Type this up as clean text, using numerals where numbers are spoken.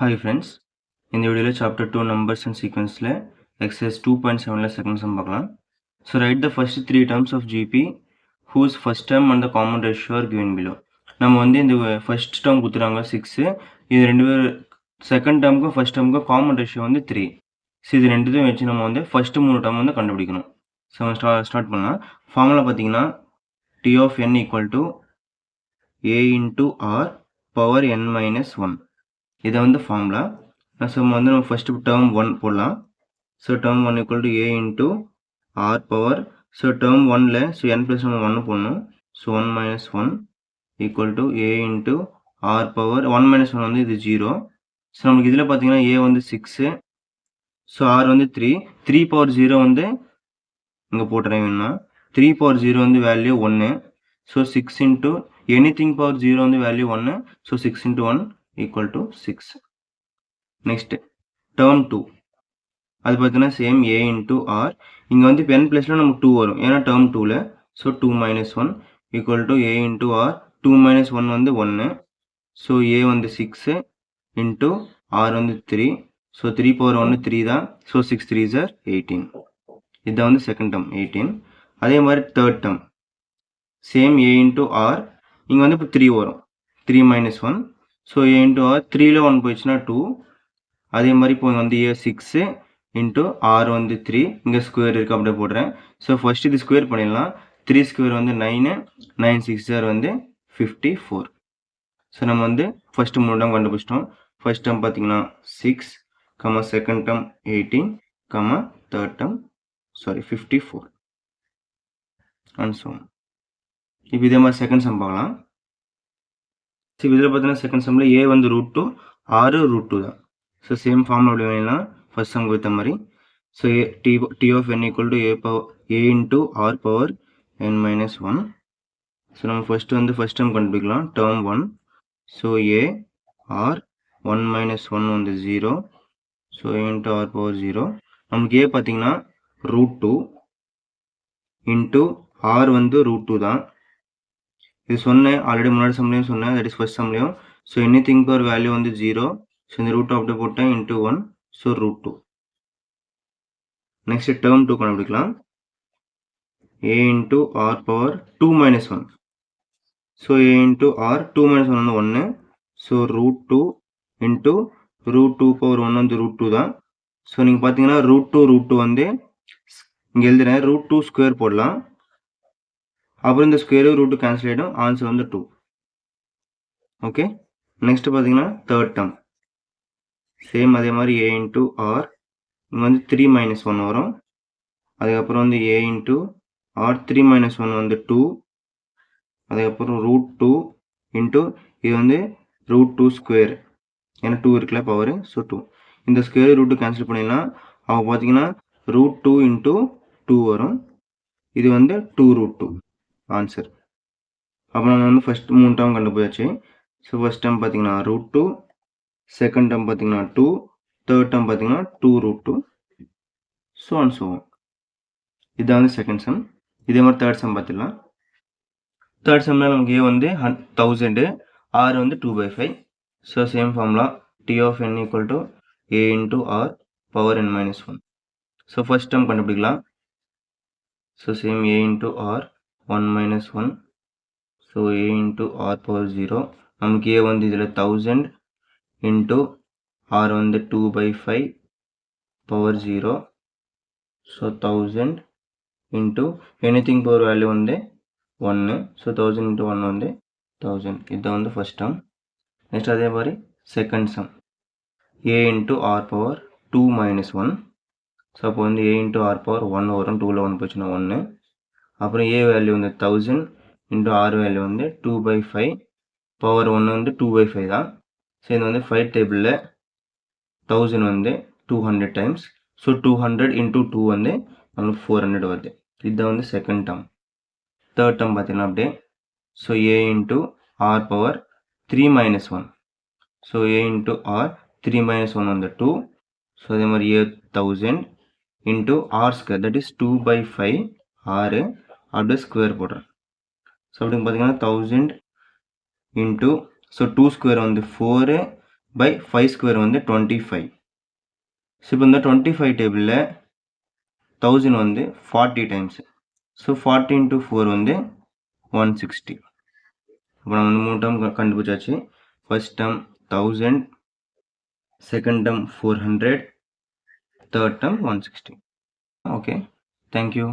Hi friends, இந்த வீடியோல chapter 2 numbers and sequenceல exercise 2.7ல second sum பார்க்கலாம். So write the first three terms of GP whose first term and the common ratio are given below. நம்ம வந்து இந்த first term கொடுத்துறாங்க 6, இது ரெண்டு பேர் செகண்ட் டேர்முக்கும் ஃபர்ஸ்ட் டேர்முக்கும் காமன் ரேஷியோ வந்து 3. ஸோ இது ரெண்டுத்தையும் வச்சு நம்ம வந்து ஃபர்ஸ்ட் 3 டேர்ம் வந்து கண்டுபிடிக்கணும். ஸோ ஸ்டார்ட் பண்ணலாம். ஃபார்முலா பார்த்தீங்கன்னா T of n equal to A into R power n minus 1. இதை வந்து ஃபார்முலா. ஸோ வந்து நம்ம ஃபர்ஸ்ட் டேர்ம் 1 போடலாம். So term 1 equal to a into r power. So term 1ல் ஸோ n ப்ளஸ் நம்ம 1 போடணும். So 1 minus 1 equal to a into r power 1 minus 1 வந்து இது 0. ஸோ நமக்கு இதில் பார்த்தீங்கன்னா ஏ வந்து 6, ஸோ ஆர் வந்து 3. 3 பவர் 0 வந்து இங்கே போட்டுறேன் வேணும்னா 3 பவர் 0 வந்து value 1. So 6 into anything power 0 வந்து value 1. So 6 into 1 equal to 6. Next term 2 அது பார்த்தீங்கன்னா சேம் a into r. இங்கே வந்து n பிளஸ்ல நமக்கு 2 வரும் ஏன்னா term 2ல. So 2 minus 1 equal to a into r. 2 minus 1 வந்து 1. ஸோ a வந்து 6 into r வந்து 3. ஸோ 3 பவர் 1 3 தான். So 6 3s are 18. இதான் வந்து செகண்ட் டேர்ம் 18. அதே மாதிரி third term same a into r. இங்கே வந்து இப்போ 3 வரும். 3 minus 1. So a into R 3ல் 1 போயிடுச்சுன்னா 2. அதே மாதிரி இப்போ வந்து ஏ 6 இன்ட்டு ஆர் வந்து 3. இங்கே ஸ்கொயர் இருக்குது அப்படியே போடுறேன். ஸோ ஃபர்ஸ்ட் இது ஸ்கொயர் பண்ணிடலாம். 3 ஸ்கொயர் வந்து 9, 9 6 வந்து 54. ஸோ நம்ம வந்து ஃபர்ஸ்ட் 3 டேர்ம் கண்டுபிடிச்சிட்டோம். ஃபர்ஸ்ட் டேர்ம் பார்த்தீங்கன்னா 6, second term 18, third term 54 and so இப்போ இதே மாதிரி செகண்ட் சம் பார்க்கலாம். ஸோ இதில் பார்த்தீங்கன்னா செகண்ட் சம்மில் ஏ வந்து √2, ஆர் √2 தான். ஸோ சேம் ஃபார்மில் அப்படி வேணாம் ஃபர்ஸ்ட் சம் கொடுத்த மாதிரி. So t of n equal to a into r power n minus 1. So நம்ம ஃபர்ஸ்ட் வந்து ஃபர்ஸ்ட் டேர்ம் கண்டுபிடிக்கலாம். Term 1. So a r 1 minus 1 வந்து 0. So a into r power 0. நமக்கு ஏ பார்த்தீங்கன்னா √2 இன்ட்டு ஆர் வந்து √2 தான். இது சொன்னேன் ஆல்ரெடி முன்னாடி சம்லையும் சொன்னேன், தட் இஸ் ஃபர்ஸ்ட் சம்லையும். ஸோ எனிதிங் பவர் வேல்யூ வந்து 0. ஸோ இந்த ரூட் அப்படியே போட்டேன் இன்ட்டு 1. ஸோ √2. நெக்ஸ்ட் டேர்ம் 2 கண்டுபிடிக்கலாம். A into r power 2 minus 1. So a into r 2 minus 1 வந்து 1. ஸோ √2 இன்ட்டு √2 பவர் 1 வந்து √2 தான். ஸோ நீங்கள் பார்த்தீங்கன்னா √2 வந்து இங்கே எழுதுறேன். √2 ஸ்கொயர் போடலாம். அப்புறம் இந்த ஸ்கொயர் ரூட்டு கேன்சல் ஆகிடும். ஆன்சர் வந்து 2. ஓகே. நெக்ஸ்ட் பார்த்தீங்கன்னா தேர்ட் டேர்ம் சேம் அதே மாதிரி ஏ இன்ட்டு ஆர். இங்கே வந்து 3 மைனஸ் 1 வரும். அதுக்கப்புறம் வந்து ஏ இன்ட்டு ஆர் 3 மைனஸ் 1 வந்து 2. அதுக்கப்புறம் √2 இன்ட்டு இது வந்து √2 ஸ்கொயர், ஏன்னா 2 இருக்குல்ல பவர். ஸோ 2 இந்த ஸ்கொயர் ரூட்டு கேன்சல் பண்ணிடலாம். அவங்க பார்த்தீங்கன்னா √2 இன்ட்டு 2 வரும். இது வந்து 2√2 ஆன்சர். அப்போ நம்ம வந்து ஃபர்ஸ்ட் 3 டேர்ம் கண்டுபிடிச்சாச்சு. ஸோ ஃபர்ஸ்ட் டேர்ம் பார்த்தீங்கன்னா √2, செகண்ட் டேர்ம் பார்த்தீங்கன்னா 2, தேர்ட் டேர்ம் பார்த்தீங்கன்னா 2√2. ஸோ அண்ட் ஸோ இதான் வந்து செகண்ட் சம். இதே மாதிரி தேர்ட் சம் பார்த்துடலாம். தேர்ட் சம்மில் நமக்கு ஏ வந்து 1000, ஆர் வந்து 2/5. So same formula t of n equal to a into r power n minus 1. So first term கண்டுபிடிக்கலாம். So same a into r 1 minus 1. So a into r power 0. நமக்கு ஏ வந்து இதில் 1000 into R வந்து 2/5 power 0. So 1000 into anything power value வந்து 1. So 1000 into 1 வந்து 1000. இதுதான் வந்து first term. Next அதே மாதிரி second sum a into r power 2 minus 1. So அப்போ வந்து ஏ இன்ட்டு ஆர் பவர் 1 வரும். 2ல் 1 போச்சுன்னா 1. அப்புறம் ஏ வேல்யூ வந்து 1000 இன்ட்டு ஆர் வேல்யூ வந்து 2/5 பவர் 1 வந்து 2/5 தான். ஸோ இது வந்து 5 டேபிளில் 1000 வந்து 200 டைம்ஸ். ஸோ 200 இன்ட்டு 2 வந்து நம்மளுக்கு 400 வருது. இதுதான் வந்து செகண்ட் டேர்ம். தேர்ட் டேர்ம் பார்த்தீங்கன்னா அப்படியே. So a into r power 3 minus 1. So a into r 3 minus 1 வந்து 2. ஸோ அதே மாதிரி a 1000 into r square, that is 2/5 ஆறு அப்படியே ஸ்கொயர் போடுறேன். ஸோ அப்படின்னு பார்த்தீங்கன்னா 1000 இன்ட்டு ஸோ 2 ஸ்கொயர் வந்து 4, பை 5 ஸ்கொயர் வந்து 25. ஸோ இப்போ இந்த 25 டேபிளில் 1000 வந்து 40 டைம்ஸ். ஸோ 40 into 4 வந்து 160. இப்போ நம்ம வந்து 3 டேர்ம் கண்டுபிடிச்சாச்சு. First term 1000, second term 400, third term 160. Okay, thank you.